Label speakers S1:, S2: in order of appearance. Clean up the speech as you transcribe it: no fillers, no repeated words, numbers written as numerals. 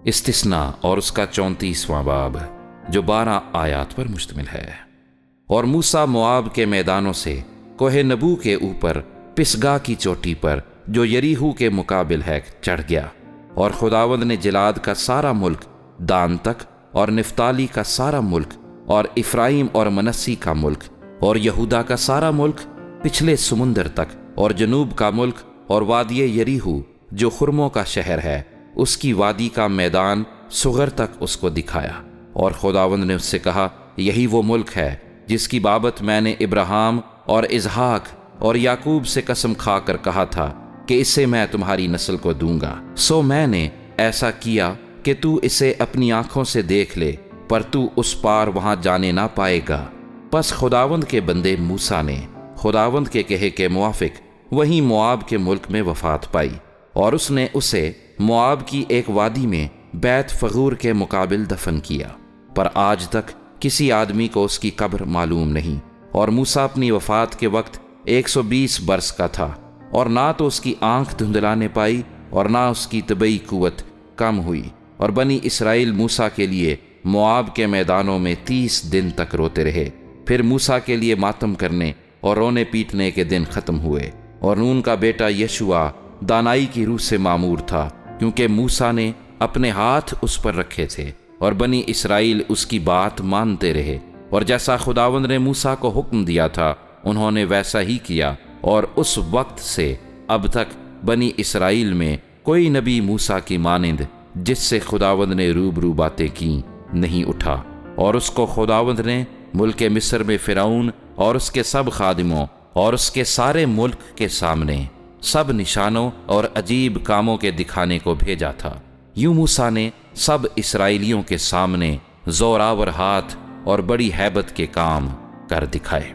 S1: استثنا اور اس کا 34واں باب جو 12 آیات پر مشتمل ہے۔ اور موسیٰ موآب کے میدانوں سے کوہ نبو کے اوپر پسگا کی چوٹی پر جو یریحو کے مقابل ہے چڑھ گیا، اور خداوند نے جلاد کا سارا ملک دان تک، اور نفتالی کا سارا ملک، اور افرائیم اور منسی کا ملک، اور یہودا کا سارا ملک پچھلے سمندر تک، اور جنوب کا ملک، اور وادی یریحو جو خرموں کا شہر ہے، اس کی وادی کا میدان صغر تک اس کو دکھایا۔ اور خداوند نے اس سے کہا، یہی وہ ملک ہے جس کی بابت میں نے ابراہیم اور اسحاق اور یعقوب سے قسم کھا کر کہا تھا کہ اسے میں تمہاری نسل کو دوں گا۔ سو میں نے ایسا کیا کہ تو اسے اپنی آنکھوں سے دیکھ لے، پر تو اس پار وہاں جانے نہ پائے گا۔ پس خداوند کے بندے موسیٰ نے خداوند کے کہے کے موافق وہیں موآب کے ملک میں وفات پائی، اور اس نے اسے موآب کی ایک وادی میں بیت فغور کے مقابل دفن کیا، پر آج تک کسی آدمی کو اس کی قبر معلوم نہیں۔ اور موسیٰ اپنی وفات کے وقت 120 برس کا تھا، اور نہ تو اس کی آنکھ دھندلانے پائی اور نہ اس کی طبعی قوت کم ہوئی۔ اور بنی اسرائیل موسیٰ کے لیے موآب کے میدانوں میں 30 دن تک روتے رہے۔ پھر موسیٰ کے لیے ماتم کرنے اور رونے پیٹنے کے دن ختم ہوئے۔ اور نون کا بیٹا یشوع دانائی کی روح سے معمور تھا، کیونکہ موسیٰ نے اپنے ہاتھ اس پر رکھے تھے، اور بنی اسرائیل اس کی بات مانتے رہے۔ اور جیسا خداوند نے موسیٰ کو حکم دیا تھا انہوں نے ویسا ہی کیا، اور اس وقت سے اب تک بنی اسرائیل میں کوئی نبی موسیٰ کی مانند جس سے خداوند نے روبرو باتیں کی نہیں اٹھا۔ اور اس کو خداوند نے ملک مصر میں فرعون اور اس کے سب خادموں اور اس کے سارے ملک کے سامنے سب نشانوں اور عجیب کاموں کے دکھانے کو بھیجا تھا۔ یوں موسیٰ نے سب اسرائیلیوں کے سامنے زوراور ہاتھ اور بڑی ہیبت کے کام کر دکھائے۔